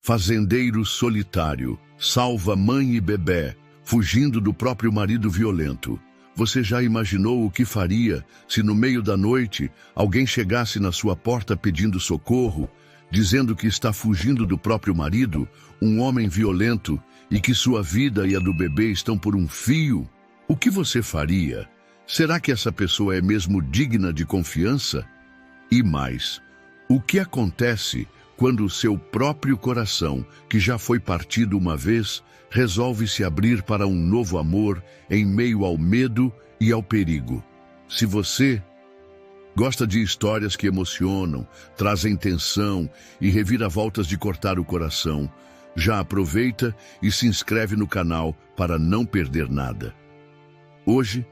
Fazendeiro solitário, salva mãe e bebê, fugindo do próprio marido violento. Você já imaginou o que faria se no meio da noite alguém chegasse na sua porta pedindo socorro, dizendo que está fugindo do próprio marido, um homem violento, e que sua vida e a do bebê estão por um fio? O que você faria? Será que essa pessoa é mesmo digna de confiança? E mais, o que acontece quando o seu próprio coração, que já foi partido uma vez, resolve se abrir para um novo amor em meio ao medo e ao perigo? Se você gosta de histórias que emocionam, trazem tensão e reviravoltas de cortar o coração, já aproveita e se inscreve no canal para não perder nada. Hoje,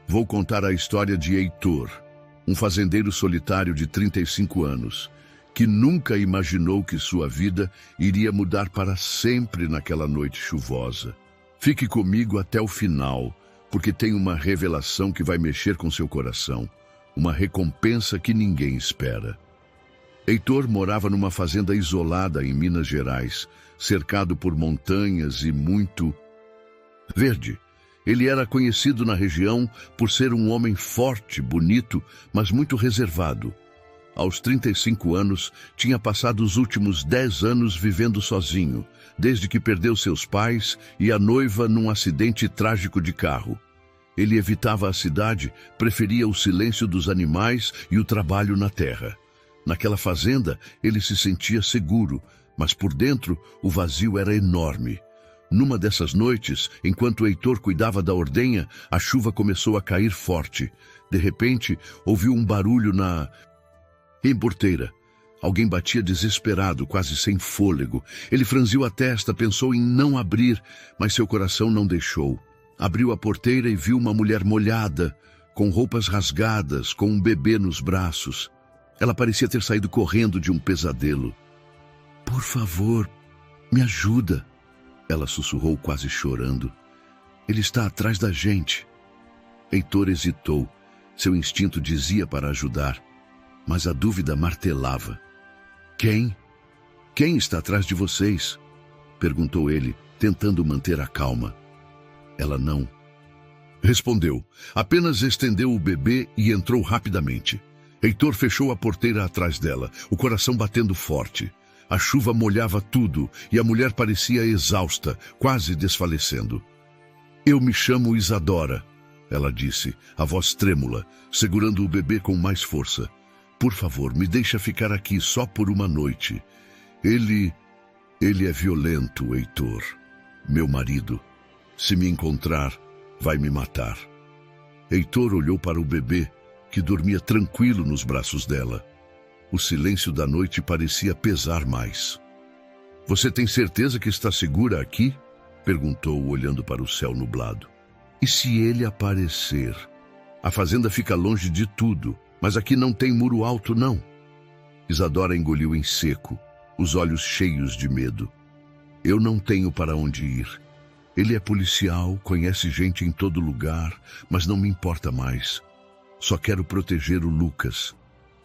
vou contar a história de Heitor, um fazendeiro solitário de 35 anos, que nunca imaginou que sua vida iria mudar para sempre naquela noite chuvosa. Fique comigo até o final, porque tem uma revelação que vai mexer com seu coração, uma recompensa que ninguém espera. Heitor morava numa fazenda isolada em Minas Gerais, cercado por montanhas e muito verde. Ele era conhecido na região por ser um homem forte, bonito, mas muito reservado. Aos 35 anos, tinha passado os últimos 10 anos vivendo sozinho, desde que perdeu seus pais e a noiva num acidente trágico de carro. Ele evitava a cidade, preferia o silêncio dos animais e o trabalho na terra. Naquela fazenda, ele se sentia seguro, mas por dentro o vazio era enorme. Numa dessas noites, enquanto Heitor cuidava da ordenha, a chuva começou a cair forte. De repente, ouviu um barulho na porteira. Alguém batia desesperado, quase sem fôlego. Ele franziu a testa, pensou em não abrir, mas seu coração não deixou. Abriu a porteira e viu uma mulher molhada, com roupas rasgadas, com um bebê nos braços. Ela parecia ter saído correndo de um pesadelo. "Por favor, me ajuda", ela sussurrou, quase chorando. "Ele está atrás da gente." Heitor hesitou. Seu instinto dizia para ajudar, mas a dúvida martelava. Quem? Quem está atrás de vocês?" perguntou ele, tentando manter a calma. Ela não respondeu, apenas estendeu o bebê e entrou rapidamente. Heitor fechou a porteira atrás dela, o coração batendo forte. A chuva molhava tudo e a mulher parecia exausta, quase desfalecendo. "Eu me chamo Isadora", ela disse, a voz trêmula, segurando o bebê com mais força. "Por favor, me deixa ficar aqui só por uma noite. Ele é violento, Heitor. Meu marido. Se me encontrar, vai me matar." Heitor olhou para o bebê, que dormia tranquilo nos braços dela. O silêncio da noite parecia pesar mais. "Você tem certeza que está segura aqui?" perguntou, olhando para o céu nublado. "E se ele aparecer? A fazenda fica longe de tudo, mas aqui não tem muro alto, não." Isadora engoliu em seco, os olhos cheios de medo. "Eu não tenho para onde ir. Ele é policial, conhece gente em todo lugar, mas não me importa mais. Só quero proteger o Lucas.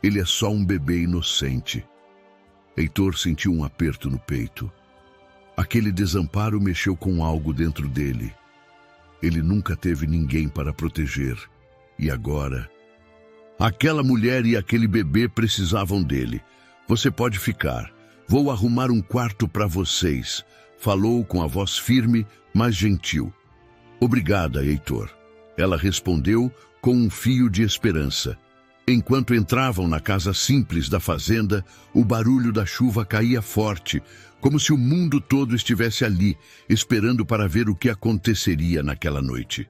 Ele é só um bebê inocente." Heitor sentiu um aperto no peito. Aquele desamparo mexeu com algo dentro dele. Ele nunca teve ninguém para proteger. E agora? Aquela mulher e aquele bebê precisavam dele. "Você pode ficar. Vou arrumar um quarto para vocês", falou com a voz firme, mas gentil. "Obrigada, Heitor." Ela respondeu com um fio de esperança. Enquanto entravam na casa simples da fazenda, o barulho da chuva caía forte, como se o mundo todo estivesse ali, esperando para ver o que aconteceria naquela noite.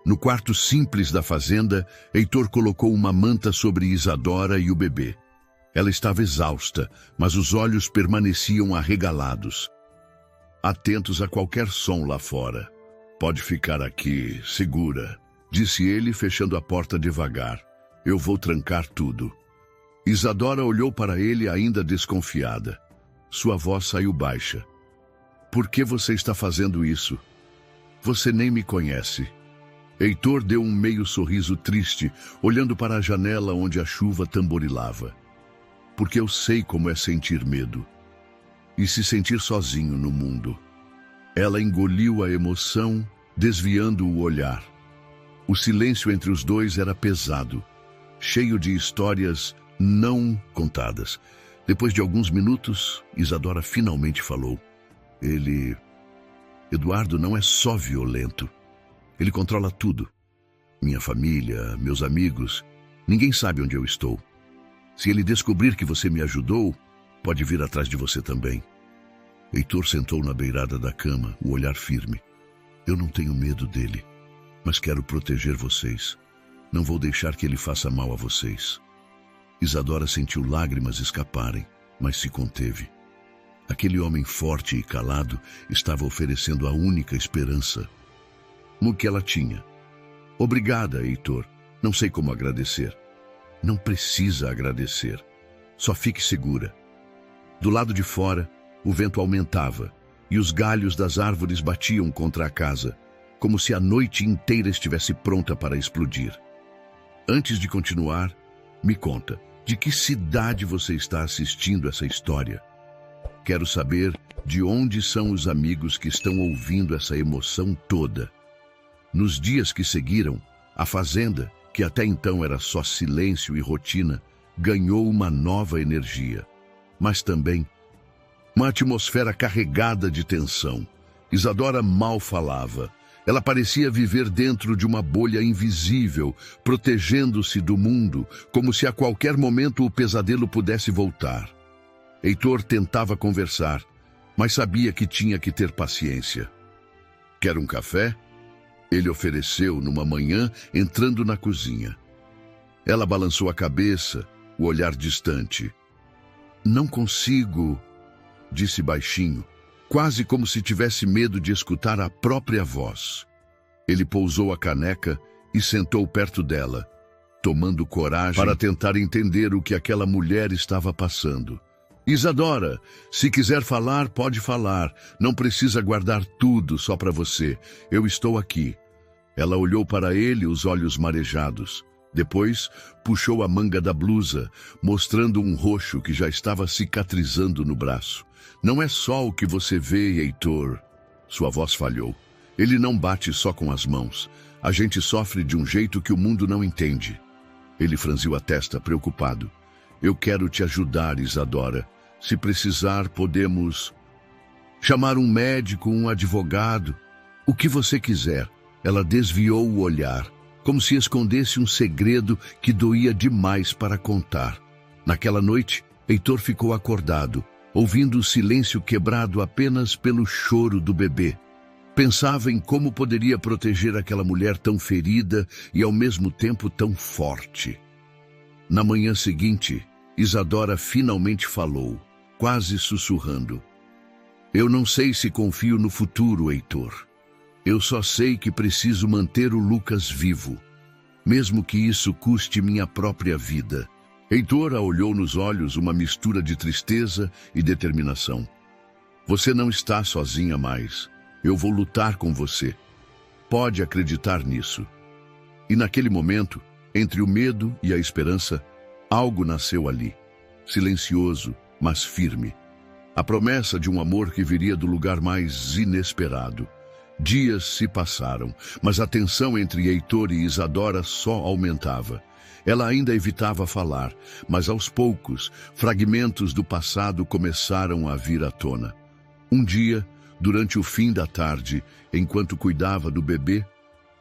No quarto simples da fazenda, Heitor colocou uma manta sobre Isadora e o bebê. Ela estava exausta, mas os olhos permaneciam arregalados, atentos a qualquer som lá fora. "Pode ficar aqui, segura", disse ele, fechando a porta devagar. "Eu vou trancar tudo." Isadora olhou para ele ainda desconfiada. Sua voz saiu baixa. "Por que você está fazendo isso? Você nem me conhece." Heitor deu um meio sorriso triste, olhando para a janela onde a chuva tamborilava. "Porque eu sei como é sentir medo." e se sentir sozinho no mundo. Ela engoliu a emoção, desviando o olhar. O silêncio entre os dois era pesado, cheio de histórias não contadas. Depois de alguns minutos, Isadora finalmente falou. Eduardo não é só violento. Ele controla tudo. Minha família, meus amigos, ninguém sabe onde eu estou. Se ele descobrir que você me ajudou, pode vir atrás de você também. Heitor sentou na beirada da cama, o olhar firme. Eu não tenho medo dele, mas quero proteger vocês. Não vou deixar que ele faça mal a vocês. Isadora sentiu lágrimas escaparem, mas se conteve. Aquele homem forte e calado estava oferecendo a única esperança no que ela tinha. Obrigada, Heitor. Não sei como agradecer. Não precisa agradecer. Só fique segura. Do lado de fora, o vento aumentava e os galhos das árvores batiam contra a casa, como se a noite inteira estivesse pronta para explodir. Antes de continuar, me conta, de que cidade você está assistindo essa história? Quero saber de onde são os amigos que estão ouvindo essa emoção toda. Nos dias que seguiram, a fazenda, que até então era só silêncio e rotina, ganhou uma nova energia. Mas também uma atmosfera carregada de tensão. Isadora mal falava. Ela parecia viver dentro de uma bolha invisível, protegendo-se do mundo, como se a qualquer momento o pesadelo pudesse voltar. Heitor tentava conversar, mas sabia que tinha que ter paciência. Quer um café? Ele ofereceu numa manhã, entrando na cozinha. Ela balançou a cabeça, o olhar distante. Não consigo, disse baixinho, quase como se tivesse medo de escutar a própria voz. Ele pousou a caneca e sentou perto dela, tomando coragem para tentar entender o que aquela mulher estava passando. Isadora, se quiser falar, pode falar. Não precisa guardar tudo só para você. Eu estou aqui. Ela olhou para ele, os olhos marejados. Depois, puxou a manga da blusa, mostrando um roxo que já estava cicatrizando no braço. Não é só o que você vê, Heitor. Sua voz falhou. Ele não bate só com as mãos. A gente sofre de um jeito que o mundo não entende. Ele franziu a testa, preocupado. Eu quero te ajudar, Isadora. Se precisar, podemos chamar um médico, um advogado, o que você quiser. Ela desviou o olhar, como se escondesse um segredo que doía demais para contar. Naquela noite, Heitor ficou acordado, ouvindo o silêncio quebrado apenas pelo choro do bebê. Pensava em como poderia proteger aquela mulher tão ferida e ao mesmo tempo tão forte. Na manhã seguinte, Isadora finalmente falou, quase sussurrando. Eu não sei se confio no futuro, Heitor. Eu só sei que preciso manter o Lucas vivo, mesmo que isso custe minha própria vida. Heitor a olhou nos olhos, uma mistura de tristeza e determinação. Você não está sozinha mais. Eu vou lutar com você. Pode acreditar nisso. E naquele momento, entre o medo e a esperança, algo nasceu ali, silencioso, mas firme. A promessa de um amor que viria do lugar mais inesperado. Dias se passaram, mas a tensão entre Heitor e Isadora só aumentava. Ela ainda evitava falar, mas aos poucos, fragmentos do passado começaram a vir à tona. Um dia, durante o fim da tarde, enquanto cuidava do bebê,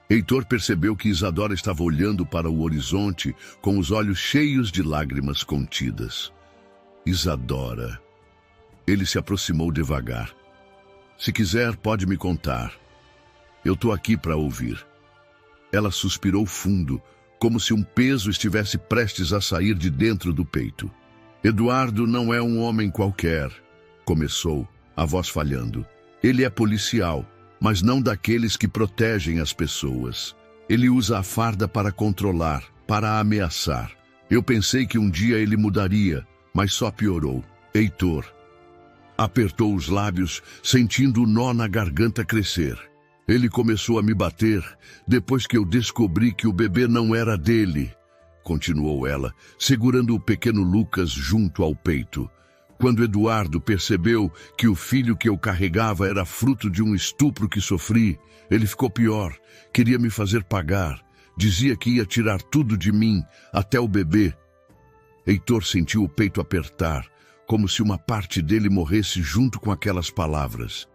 Heitor percebeu que Isadora estava olhando para o horizonte com os olhos cheios de lágrimas contidas. Isadora. Ele se aproximou devagar. Se quiser, pode me contar. Eu estou aqui para ouvir. Ela suspirou fundo, como se um peso estivesse prestes a sair de dentro do peito. Eduardo não é um homem qualquer, começou, a voz falhando. Ele é policial, mas não daqueles que protegem as pessoas. Ele usa a farda para controlar, para ameaçar. Eu pensei que um dia ele mudaria, mas só piorou. Heitor. Apertou os lábios, sentindo o nó na garganta crescer. Ele começou a me bater depois que eu descobri que o bebê não era dele, continuou ela, segurando o pequeno Lucas junto ao peito. Quando Eduardo percebeu que o filho que eu carregava era fruto de um estupro que sofri, ele ficou pior, queria me fazer pagar, dizia que ia tirar tudo de mim, até o bebê. Heitor sentiu o peito apertar, como se uma parte dele morresse junto com aquelas palavras.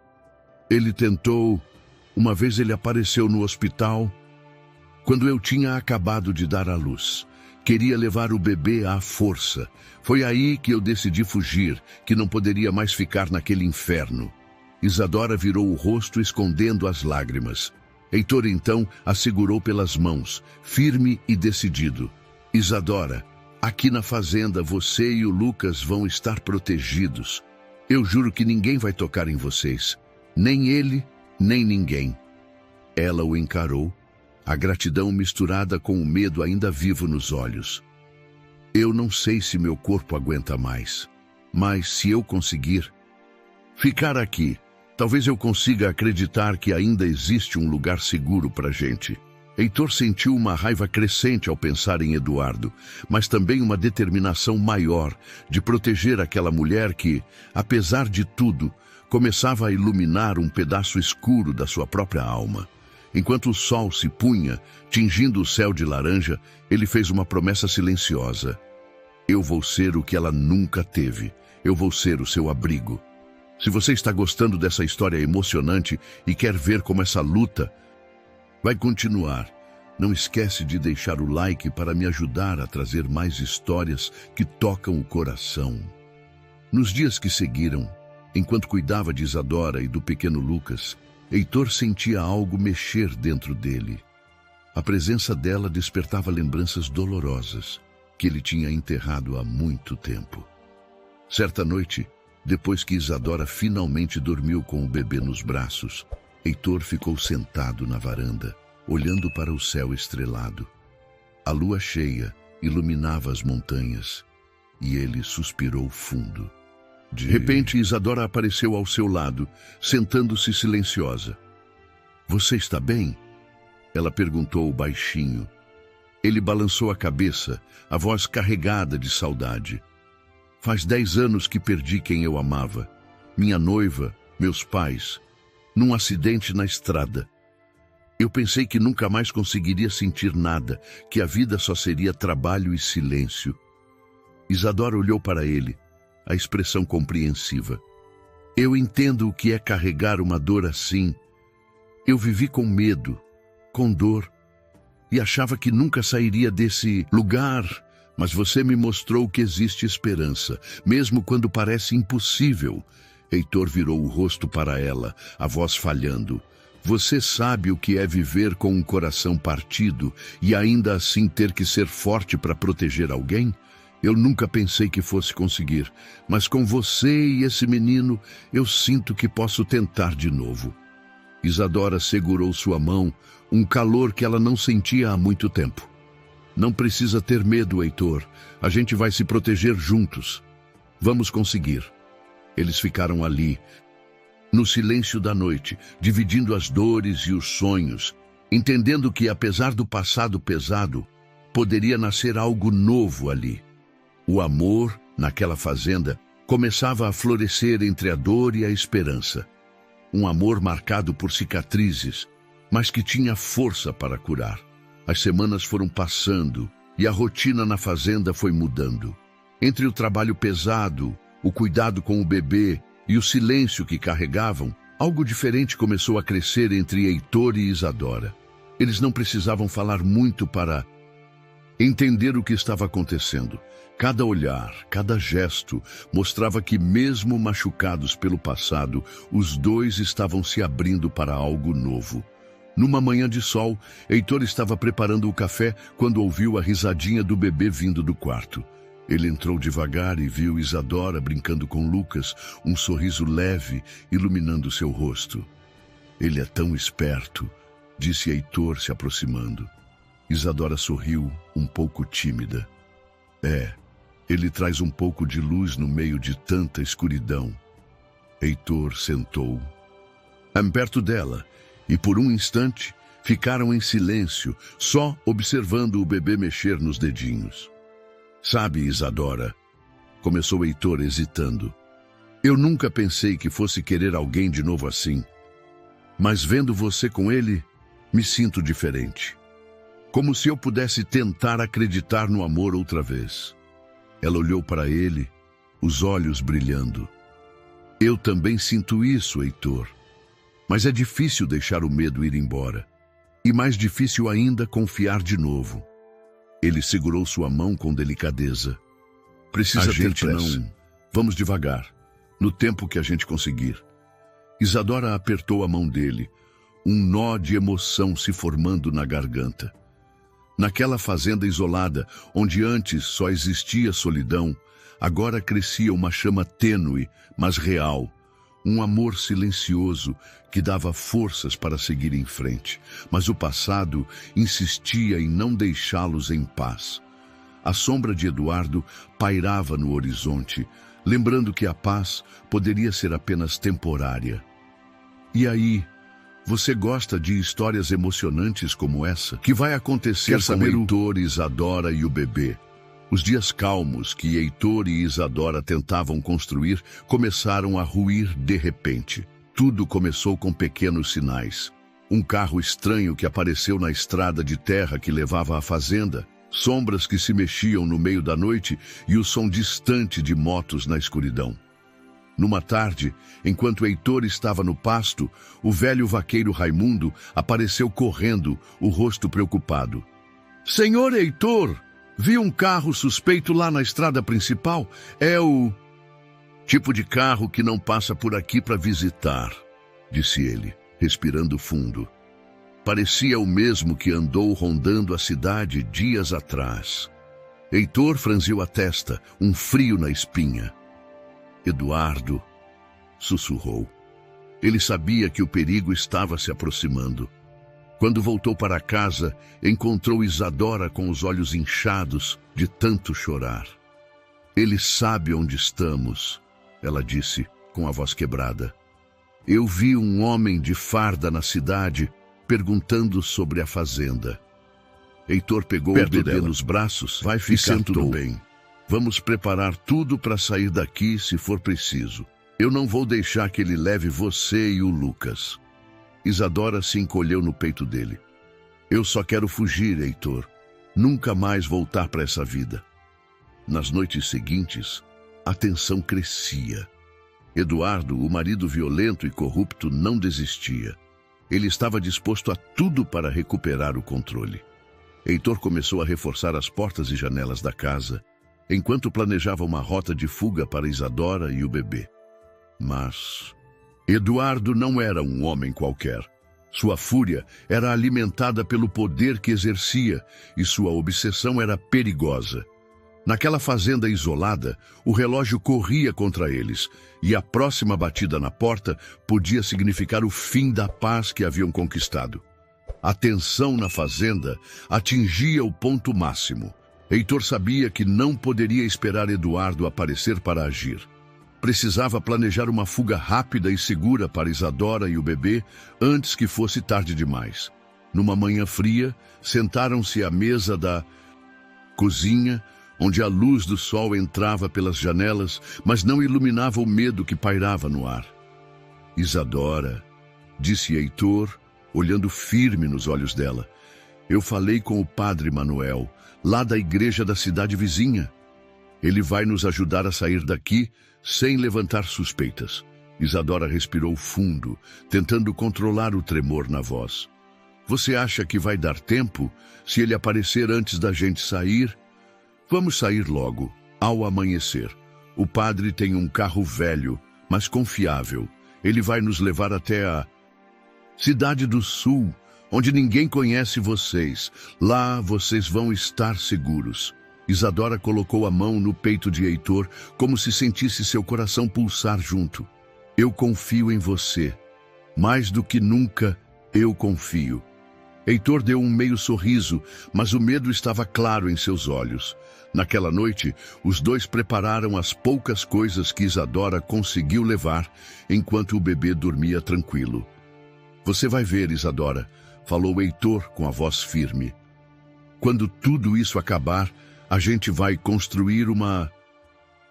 Ele tentou. Uma vez ele apareceu no hospital, quando eu tinha acabado de dar à luz. Queria levar o bebê à força. Foi aí que eu decidi fugir, que não poderia mais ficar naquele inferno. Isadora virou o rosto escondendo as lágrimas. Heitor então a segurou pelas mãos, firme e decidido. Isadora, aqui na fazenda você e o Lucas vão estar protegidos. Eu juro que ninguém vai tocar em vocês. Nem ele, nem ninguém. Ela o encarou, a gratidão misturada com o medo ainda vivo nos olhos. Eu não sei se meu corpo aguenta mais, mas se eu conseguir ficar aqui, talvez eu consiga acreditar que ainda existe um lugar seguro pra gente. Heitor sentiu uma raiva crescente ao pensar em Eduardo, mas também uma determinação maior de proteger aquela mulher que, apesar de tudo, começava a iluminar um pedaço escuro da sua própria alma. Enquanto o sol se punha, tingindo o céu de laranja, ele fez uma promessa silenciosa. Eu vou ser o que ela nunca teve. Eu vou ser o seu abrigo. Se você está gostando dessa história emocionante e quer ver como essa luta vai continuar, não esquece de deixar o like para me ajudar a trazer mais histórias que tocam o coração. Nos dias que seguiram, enquanto cuidava de Isadora e do pequeno Lucas, Heitor sentia algo mexer dentro dele. A presença dela despertava lembranças dolorosas que ele tinha enterrado há muito tempo. Certa noite, depois que Isadora finalmente dormiu com o bebê nos braços, Heitor ficou sentado na varanda, olhando para o céu estrelado. A lua cheia iluminava as montanhas e ele suspirou fundo. De repente, Isadora apareceu ao seu lado, sentando-se silenciosa. Você está bem? Ela perguntou baixinho. Ele balançou a cabeça, a voz carregada de saudade. Faz 10 anos que perdi quem eu amava. Minha noiva, meus pais, num acidente na estrada. Eu pensei que nunca mais conseguiria sentir nada, que a vida só seria trabalho e silêncio. Isadora olhou para ele, a expressão compreensiva. Eu entendo o que é carregar uma dor assim. Eu vivi com medo, com dor, e achava que nunca sairia desse lugar, mas você me mostrou que existe esperança, mesmo quando parece impossível. Heitor virou o rosto para ela, a voz falhando. Você sabe o que é viver com um coração partido e ainda assim ter que ser forte para proteger alguém? Eu nunca pensei que fosse conseguir, mas com você e esse menino, eu sinto que posso tentar de novo. Isadora segurou sua mão, um calor que ela não sentia há muito tempo. Não precisa ter medo, Heitor. A gente vai se proteger juntos. Vamos conseguir. Eles ficaram ali, no silêncio da noite, dividindo as dores e os sonhos, entendendo que, apesar do passado pesado, poderia nascer algo novo ali. O amor, naquela fazenda, começava a florescer entre a dor e a esperança. Um amor marcado por cicatrizes, mas que tinha força para curar. As semanas foram passando e a rotina na fazenda foi mudando. Entre o trabalho pesado, o cuidado com o bebê e o silêncio que carregavam, algo diferente começou a crescer entre Heitor e Isadora. Eles não precisavam falar muito para entender o que estava acontecendo. Cada olhar, cada gesto mostrava que, mesmo machucados pelo passado, os dois estavam se abrindo para algo novo. Numa manhã de sol, Heitor estava preparando o café quando ouviu a risadinha do bebê vindo do quarto. Ele entrou devagar e viu Isadora brincando com Lucas, um sorriso leve iluminando seu rosto. Ele é tão esperto, disse Heitor se aproximando. Isadora sorriu, um pouco tímida. Ele traz um pouco de luz no meio de tanta escuridão. Heitor sentou perto dela e por um instante ficaram em silêncio, só observando o bebê mexer nos dedinhos. Sabe, Isadora, começou Heitor hesitando. Eu nunca pensei que fosse querer alguém de novo assim. Mas vendo você com ele, me sinto diferente. Como se eu pudesse tentar acreditar no amor outra vez. Ela olhou para ele, os olhos brilhando. Eu também sinto isso, Heitor. Mas é difícil deixar o medo ir embora. E mais difícil ainda confiar de novo. Ele segurou sua mão com delicadeza. Precisa ter pressa. Não. Vamos devagar, no tempo que a gente conseguir. Isadora apertou a mão dele, um nó de emoção se formando na garganta. Naquela fazenda isolada, onde antes só existia solidão, agora crescia uma chama tênue, mas real. Um amor silencioso que dava forças para seguir em frente. Mas o passado insistia em não deixá-los em paz. A sombra de Eduardo pairava no horizonte, lembrando que a paz poderia ser apenas temporária. E aí, você gosta de histórias emocionantes como essa? Que vai acontecer com Heitor, Isadora e o bebê? Os dias calmos que Heitor e Isadora tentavam construir começaram a ruir de repente. Tudo começou com pequenos sinais. Um carro estranho que apareceu na estrada de terra que levava à fazenda, sombras que se mexiam no meio da noite e o som distante de motos na escuridão. Numa tarde, enquanto Heitor estava no pasto, o velho vaqueiro Raimundo apareceu correndo, o rosto preocupado. Senhor Heitor, vi um carro suspeito lá na estrada principal. É o tipo de carro que não passa por aqui para visitar, disse ele, respirando fundo. Parecia o mesmo que andou rondando a cidade dias atrás. Heitor franziu a testa, um frio na espinha. Eduardo, sussurrou. Ele sabia que o perigo estava se aproximando. Quando voltou para casa, encontrou Isadora com os olhos inchados de tanto chorar. Ele sabe onde estamos, ela disse, com a voz quebrada. Eu vi um homem de farda na cidade perguntando sobre a fazenda. Heitor pegou o bebê nos braços. Vai ficar tudo bem. Vamos preparar tudo para sair daqui se for preciso. Eu não vou deixar que ele leve você e o Lucas. Isadora se encolheu no peito dele. Eu só quero fugir, Heitor. Nunca mais voltar para essa vida. Nas noites seguintes, a tensão crescia. Eduardo, o marido violento e corrupto, não desistia. Ele estava disposto a tudo para recuperar o controle. Heitor começou a reforçar as portas e janelas da casa, enquanto planejava uma rota de fuga para Isadora e o bebê. Mas Eduardo não era um homem qualquer. Sua fúria era alimentada pelo poder que exercia e sua obsessão era perigosa. Naquela fazenda isolada, o relógio corria contra eles e a próxima batida na porta podia significar o fim da paz que haviam conquistado. A tensão na fazenda atingia o ponto máximo. Heitor sabia que não poderia esperar Eduardo aparecer para agir. Precisava planejar uma fuga rápida e segura para Isadora e o bebê antes que fosse tarde demais. Numa manhã fria, sentaram-se à mesa da cozinha, onde a luz do sol entrava pelas janelas, mas não iluminava o medo que pairava no ar. Isadora, disse Heitor, olhando firme nos olhos dela. Eu falei com o padre Manuel, lá da igreja da cidade vizinha. Ele vai nos ajudar a sair daqui sem levantar suspeitas. Isadora respirou fundo, tentando controlar o tremor na voz. Você acha que vai dar tempo se ele aparecer antes da gente sair? Vamos sair logo, ao amanhecer. O padre tem um carro velho, mas confiável. Ele vai nos levar até a Cidade do Sul, onde ninguém conhece vocês. Lá vocês vão estar seguros. Isadora colocou a mão no peito de Heitor, como se sentisse seu coração pulsar junto. Eu confio em você. Mais do que nunca, eu confio. Heitor deu um meio sorriso, mas o medo estava claro em seus olhos. Naquela noite, os dois prepararam as poucas coisas que Isadora conseguiu levar, enquanto o bebê dormia tranquilo. Você vai ver, Isadora, falou Heitor com a voz firme. Quando tudo isso acabar, a gente vai construir uma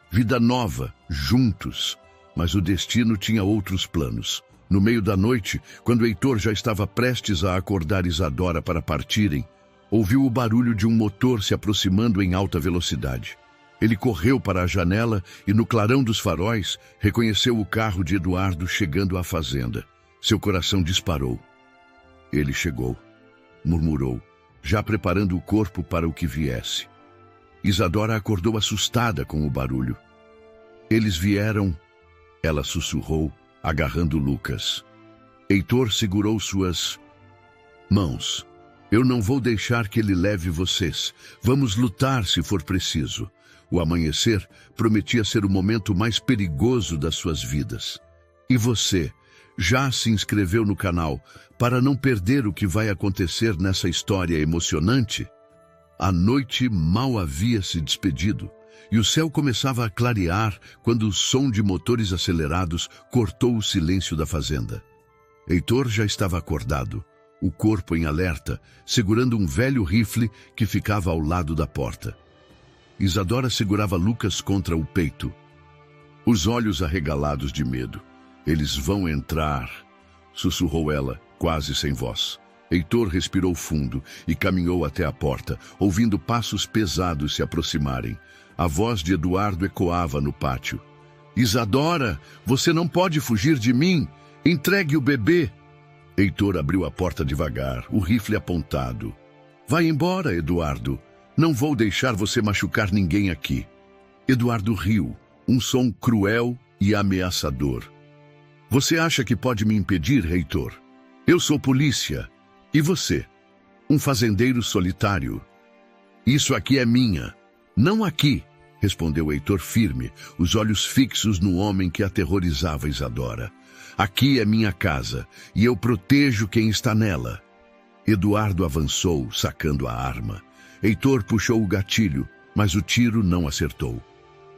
Vida nova, juntos. Mas o destino tinha outros planos. No meio da noite, quando Heitor já estava prestes a acordar Isadora para partirem, ouviu o barulho de um motor se aproximando em alta velocidade. Ele correu para a janela e, no clarão dos faróis, reconheceu o carro de Eduardo chegando à fazenda. Seu coração disparou. Ele chegou, murmurou, já preparando o corpo para o que viesse. Isadora acordou assustada com o barulho. Eles vieram, ela sussurrou, agarrando Lucas. Heitor segurou suas mãos. Eu não vou deixar que ele leve vocês. Vamos lutar se for preciso. O amanhecer prometia ser o momento mais perigoso das suas vidas. E você já se inscreveu no canal para não perder o que vai acontecer nessa história emocionante? A noite mal havia se despedido e o céu começava a clarear quando o som de motores acelerados cortou o silêncio da fazenda. Heitor já estava acordado, o corpo em alerta, segurando um velho rifle que ficava ao lado da porta. Isadora segurava Lucas contra o peito, os olhos arregalados de medo. Eles vão entrar, sussurrou ela, quase sem voz. Heitor respirou fundo e caminhou até a porta, ouvindo passos pesados se aproximarem. A voz de Eduardo ecoava no pátio. Isadora, você não pode fugir de mim! Entregue o bebê! Heitor abriu a porta devagar, o rifle apontado. Vai embora, Eduardo. Não vou deixar você machucar ninguém aqui. Eduardo riu, um som cruel e ameaçador. Você acha que pode me impedir, Heitor? Eu sou polícia. E você? Um fazendeiro solitário. Isso aqui é minha. Não aqui, respondeu Heitor firme, os olhos fixos no homem que aterrorizava Isadora. Aqui é minha casa, e eu protejo quem está nela. Eduardo avançou, sacando a arma. Heitor puxou o gatilho, mas o tiro não acertou.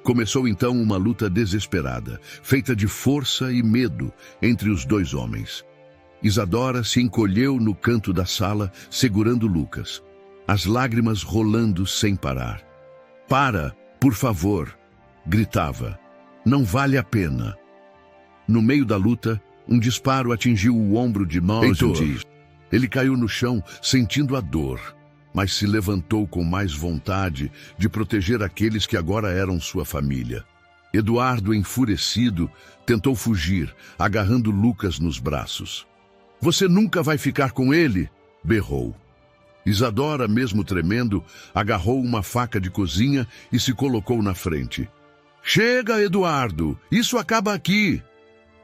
Começou então uma luta desesperada, feita de força e medo entre os dois homens. Isadora se encolheu no canto da sala, segurando Lucas, as lágrimas rolando sem parar. Para, por favor, gritava. Não vale a pena. No meio da luta, um disparo atingiu o ombro de Heitor. Ele caiu no chão, sentindo a dor, mas se levantou com mais vontade de proteger aqueles que agora eram sua família. Eduardo, enfurecido, tentou fugir, agarrando Lucas nos braços. Você nunca vai ficar com ele, berrou. Isadora, mesmo tremendo, agarrou uma faca de cozinha e se colocou na frente. Chega, Eduardo, isso acaba aqui.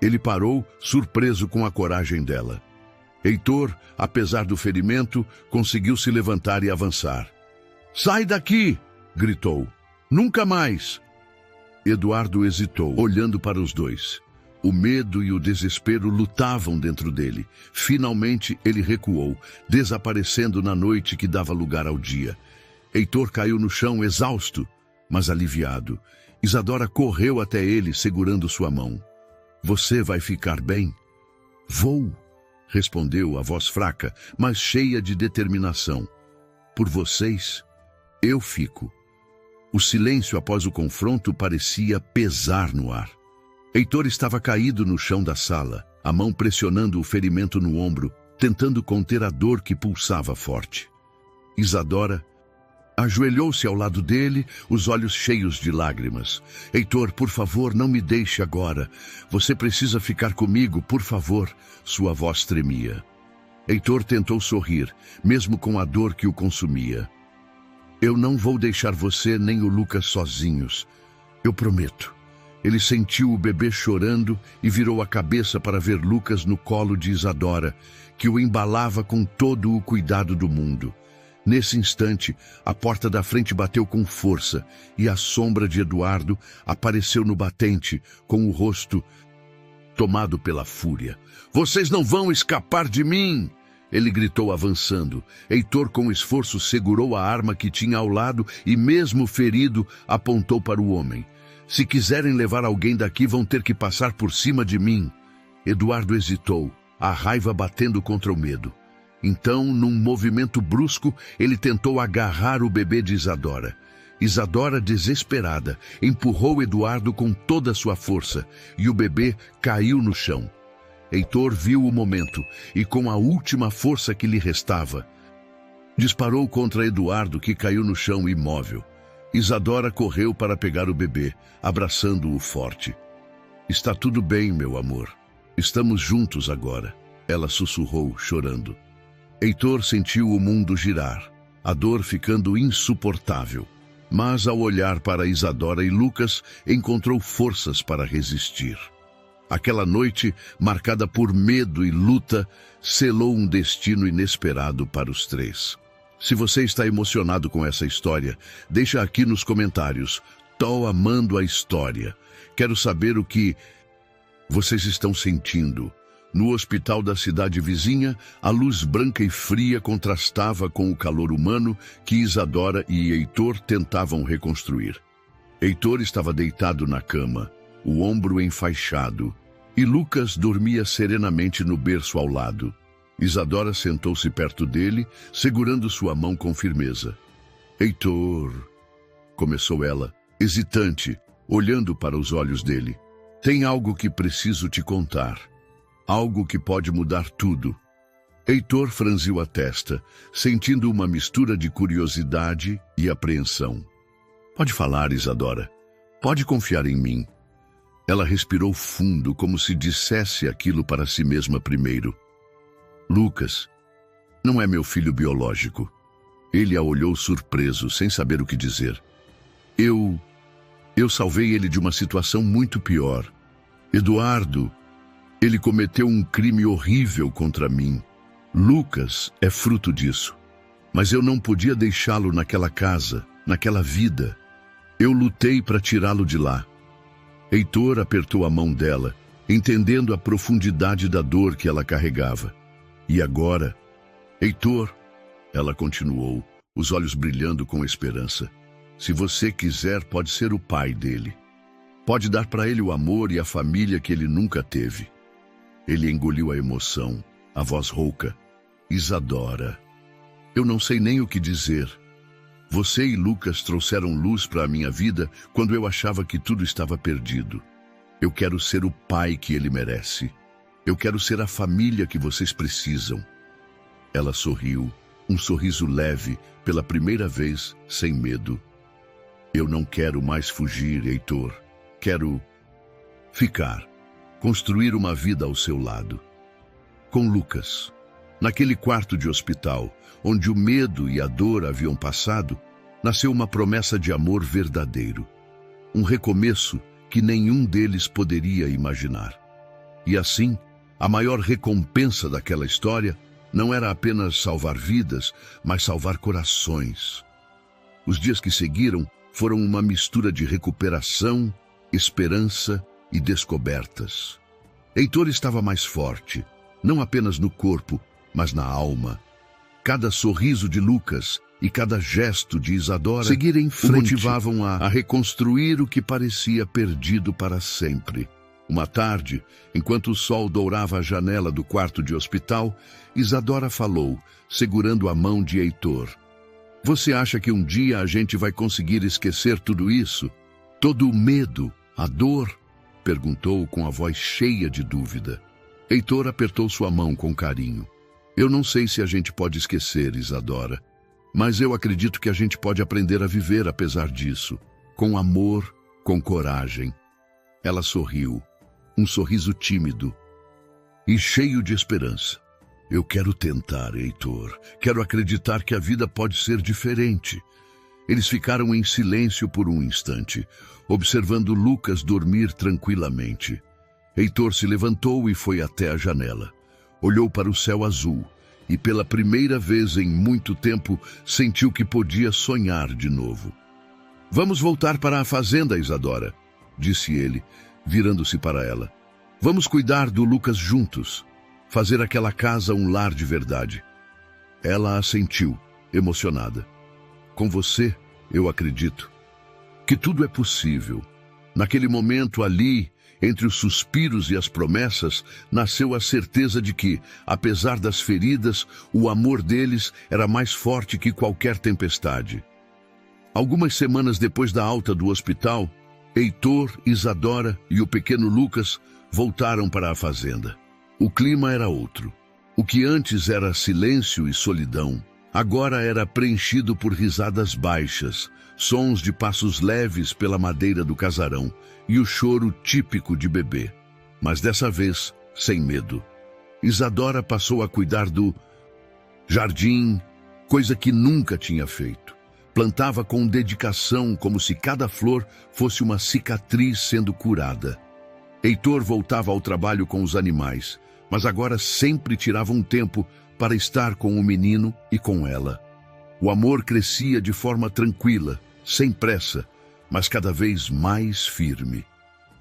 Ele parou, surpreso com a coragem dela. Heitor, apesar do ferimento, conseguiu se levantar e avançar. Sai daqui, gritou. Nunca mais. Eduardo hesitou, olhando para os dois. O medo e o desespero lutavam dentro dele. Finalmente ele recuou, desaparecendo na noite que dava lugar ao dia. Heitor caiu no chão exausto, mas aliviado. Isadora correu até ele, segurando sua mão. Você vai ficar bem? Vou, respondeu a voz fraca, mas cheia de determinação. Por vocês, eu fico. O silêncio após o confronto parecia pesar no ar. Heitor estava caído no chão da sala, a mão pressionando o ferimento no ombro, tentando conter a dor que pulsava forte. Isadora ajoelhou-se ao lado dele, os olhos cheios de lágrimas. Heitor, por favor, não me deixe agora. Você precisa ficar comigo, por favor. Sua voz tremia. Heitor tentou sorrir, mesmo com a dor que o consumia. Eu não vou deixar você nem o Lucas sozinhos. Eu prometo. Ele sentiu o bebê chorando e virou a cabeça para ver Lucas no colo de Isadora, que o embalava com todo o cuidado do mundo. Nesse instante, a porta da frente bateu com força e a sombra de Eduardo apareceu no batente, com o rosto tomado pela fúria. Vocês não vão escapar de mim! Ele gritou avançando. Heitor, com esforço, segurou a arma que tinha ao lado e, mesmo ferido, apontou para o homem. Se quiserem levar alguém daqui, vão ter que passar por cima de mim. Eduardo hesitou, a raiva batendo contra o medo. Então, num movimento brusco, ele tentou agarrar o bebê de Isadora. Isadora, desesperada, empurrou Eduardo com toda a sua força e o bebê caiu no chão. Heitor viu o momento e, com a última força que lhe restava, disparou contra Eduardo, que caiu no chão imóvel. Isadora correu para pegar o bebê, abraçando-o forte. Está tudo bem, meu amor. Estamos juntos agora, ela sussurrou, chorando. Heitor sentiu o mundo girar, a dor ficando insuportável. Mas, ao olhar para Isadora e Lucas, encontrou forças para resistir. Aquela noite, marcada por medo e luta, selou um destino inesperado para os três. Se você está emocionado com essa história, deixa aqui nos comentários. Tô amando a história. Quero saber o que vocês estão sentindo. No hospital da cidade vizinha, a luz branca e fria contrastava com o calor humano que Isadora e Heitor tentavam reconstruir. Heitor estava deitado na cama, o ombro enfaixado, e Lucas dormia serenamente no berço ao lado. Isadora sentou-se perto dele, segurando sua mão com firmeza. Heitor, começou ela, hesitante, olhando para os olhos dele. Tem algo que preciso te contar. Algo que pode mudar tudo. Heitor franziu a testa, sentindo uma mistura de curiosidade e apreensão. Pode falar, Isadora. Pode confiar em mim. Ela respirou fundo, como se dissesse aquilo para si mesma primeiro. Lucas não é meu filho biológico. Ele a olhou surpreso, sem saber o que dizer. Eu salvei ele de uma situação muito pior. Eduardo, ele cometeu um crime horrível contra mim. Lucas é fruto disso. Mas eu não podia deixá-lo naquela casa, naquela vida. Eu lutei para tirá-lo de lá. Heitor apertou a mão dela, entendendo a profundidade da dor que ela carregava. E agora, Heitor, ela continuou, os olhos brilhando com esperança. Se você quiser, pode ser o pai dele. Pode dar para ele o amor e a família que ele nunca teve. Ele engoliu a emoção, a voz rouca. Isadora, eu não sei nem o que dizer. Você e Lucas trouxeram luz para a minha vida quando eu achava que tudo estava perdido. Eu quero ser o pai que ele merece. Eu quero ser a família que vocês precisam. Ela sorriu, um sorriso leve, pela primeira vez, sem medo. Eu não quero mais fugir, Heitor. Quero ficar. Construir uma vida ao seu lado. Com Lucas, naquele quarto de hospital, onde o medo e a dor haviam passado, nasceu uma promessa de amor verdadeiro. Um recomeço que nenhum deles poderia imaginar. E assim, a maior recompensa daquela história não era apenas salvar vidas, mas salvar corações. Os dias que seguiram foram uma mistura de recuperação, esperança e descobertas. Heitor estava mais forte, não apenas no corpo, mas na alma. Cada sorriso de Lucas e cada gesto de Isadora seguir em frente o motivavam a reconstruir o que parecia perdido para sempre. Uma tarde, enquanto o sol dourava a janela do quarto de hospital, Isadora falou, segurando a mão de Heitor. Você acha que um dia a gente vai conseguir esquecer tudo isso? Todo o medo, a dor? Perguntou com a voz cheia de dúvida. Heitor apertou sua mão com carinho. Eu não sei se a gente pode esquecer, Isadora, mas eu acredito que a gente pode aprender a viver apesar disso, com amor, com coragem. Ela sorriu, um sorriso tímido e cheio de esperança. Eu quero tentar, Heitor. Quero acreditar que a vida pode ser diferente. Eles ficaram em silêncio por um instante, observando Lucas dormir tranquilamente. Heitor se levantou e foi até a janela. Olhou para o céu azul e, pela primeira vez em muito tempo, sentiu que podia sonhar de novo. Vamos voltar para a fazenda, Isadora, disse ele, virando-se para ela. Vamos cuidar do Lucas juntos. Fazer aquela casa um lar de verdade. Ela assentiu, emocionada. Com você, eu acredito que tudo é possível. Naquele momento ali, entre os suspiros e as promessas, nasceu a certeza de que, apesar das feridas, o amor deles era mais forte que qualquer tempestade. Algumas semanas depois da alta do hospital, Heitor, Isadora e o pequeno Lucas voltaram para a fazenda. O clima era outro. O que antes era silêncio e solidão, agora era preenchido por risadas baixas, sons de passos leves pela madeira do casarão e o choro típico de bebê. Mas dessa vez, sem medo. Isadora passou a cuidar do jardim, coisa que nunca tinha feito. Plantava com dedicação, como se cada flor fosse uma cicatriz sendo curada. Heitor voltava ao trabalho com os animais, mas agora sempre tirava um tempo para estar com o menino e com ela. O amor crescia de forma tranquila, sem pressa, mas cada vez mais firme.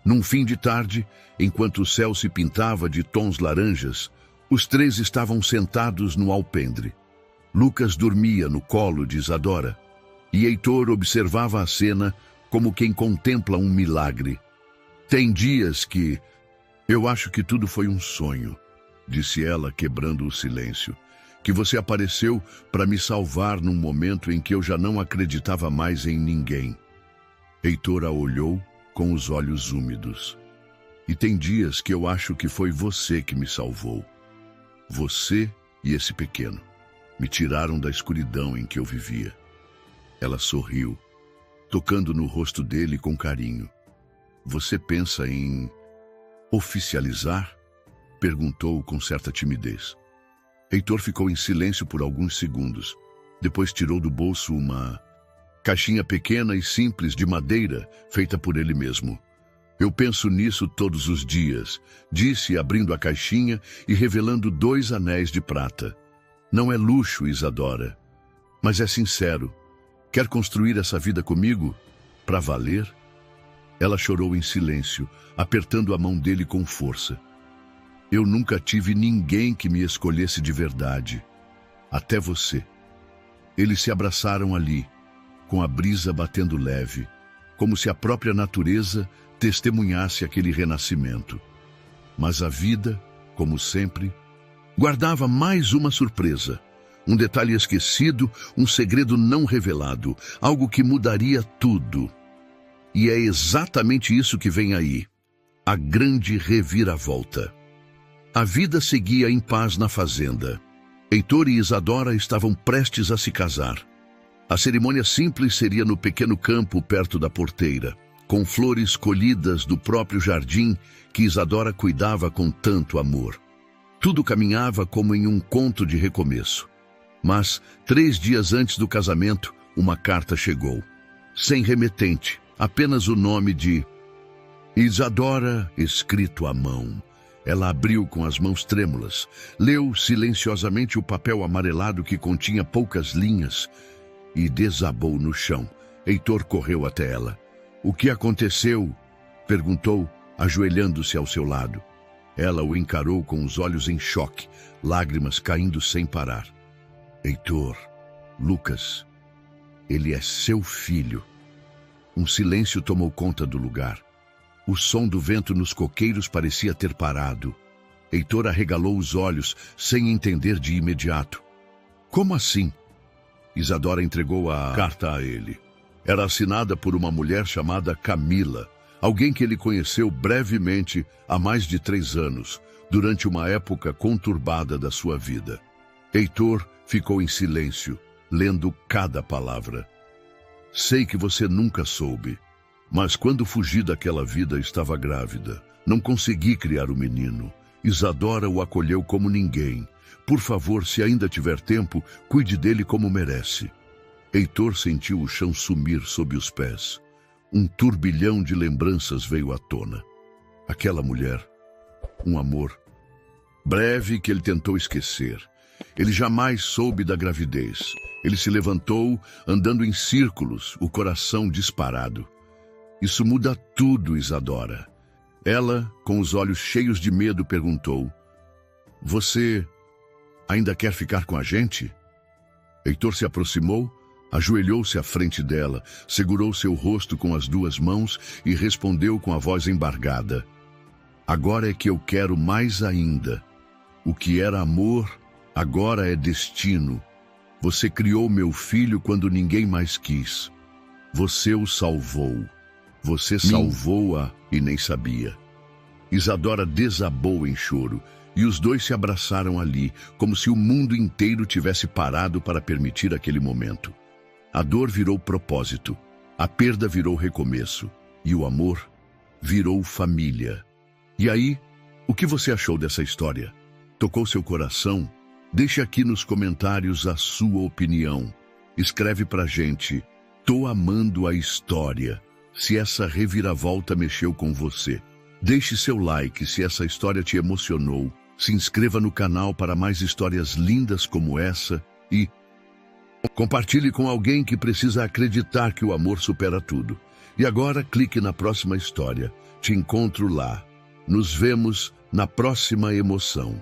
Num fim de tarde, enquanto o céu se pintava de tons laranjas, os três estavam sentados no alpendre. Lucas dormia no colo de Isadora, e Heitor observava a cena como quem contempla um milagre. Tem dias que eu acho que tudo foi um sonho, disse ela, quebrando o silêncio, que você apareceu para me salvar num momento em que eu já não acreditava mais em ninguém. Heitor a olhou com os olhos úmidos. E tem dias que eu acho que foi você que me salvou. Você e esse pequeno me tiraram da escuridão em que eu vivia. Ela sorriu, tocando no rosto dele com carinho. Você pensa em oficializar? Perguntou com certa timidez. Heitor ficou em silêncio por alguns segundos. Depois tirou do bolso uma caixinha pequena e simples de madeira, feita por ele mesmo. Eu penso nisso todos os dias, disse, abrindo a caixinha e revelando 2 anéis de prata. Não é luxo, Isadora, mas é sincero. Quer construir essa vida comigo? Pra valer? Ela chorou em silêncio, apertando a mão dele com força. Eu nunca tive ninguém que me escolhesse de verdade. Até você. Eles se abraçaram ali, com a brisa batendo leve, como se a própria natureza testemunhasse aquele renascimento. Mas a vida, como sempre, guardava mais uma surpresa. Um detalhe esquecido, um segredo não revelado, algo que mudaria tudo. E é exatamente isso que vem aí, a grande reviravolta. A vida seguia em paz na fazenda. Heitor e Isadora estavam prestes a se casar. A cerimônia simples seria no pequeno campo perto da porteira, com flores colhidas do próprio jardim que Isadora cuidava com tanto amor. Tudo caminhava como em um conto de recomeço. Mas, 3 dias antes do casamento, uma carta chegou. Sem remetente, apenas o nome de Isadora escrito à mão. Ela abriu com as mãos trêmulas, leu silenciosamente o papel amarelado que continha poucas linhas e desabou no chão. Heitor correu até ela. O que aconteceu? Perguntou, ajoelhando-se ao seu lado. Ela o encarou com os olhos em choque, lágrimas caindo sem parar. Heitor, Lucas, ele é seu filho. Um silêncio tomou conta do lugar. O som do vento nos coqueiros parecia ter parado. Heitor arregalou os olhos, sem entender de imediato. Como assim? Isadora entregou a carta a ele. Era assinada por uma mulher chamada Camila, alguém que ele conheceu brevemente há mais de 3 anos, durante uma época conturbada da sua vida. Heitor ficou em silêncio, lendo cada palavra. Sei que você nunca soube, mas quando fugi daquela vida estava grávida. Não consegui criar o menino. Isadora o acolheu como ninguém. Por favor, se ainda tiver tempo, cuide dele como merece. Heitor sentiu o chão sumir sob os pés. Um turbilhão de lembranças veio à tona. Aquela mulher, um amor breve que ele tentou esquecer. Ele jamais soube da gravidez. Ele se levantou, andando em círculos, o coração disparado. Isso muda tudo, Isadora. Ela, com os olhos cheios de medo, perguntou: Você ainda quer ficar com a gente? Heitor se aproximou, ajoelhou-se à frente dela, segurou seu rosto com as 2 mãos e respondeu com a voz embargada: Agora é que eu quero mais ainda. O que era amor, agora é destino. Você criou meu filho quando ninguém mais quis. Você o salvou. Você salvou-a e nem sabia. Isadora desabou em choro e os dois se abraçaram ali, como se o mundo inteiro tivesse parado para permitir aquele momento. A dor virou propósito, a perda virou recomeço e o amor virou família. E aí, o que você achou dessa história? Tocou seu coração? Deixe aqui nos comentários a sua opinião. Escreve pra gente: tô amando a história. Se essa reviravolta mexeu com você. Deixe seu like se essa história te emocionou. Se inscreva no canal para mais histórias lindas como essa e compartilhe com alguém que precisa acreditar que o amor supera tudo. E agora clique na próxima história. Te encontro lá. Nos vemos na próxima emoção.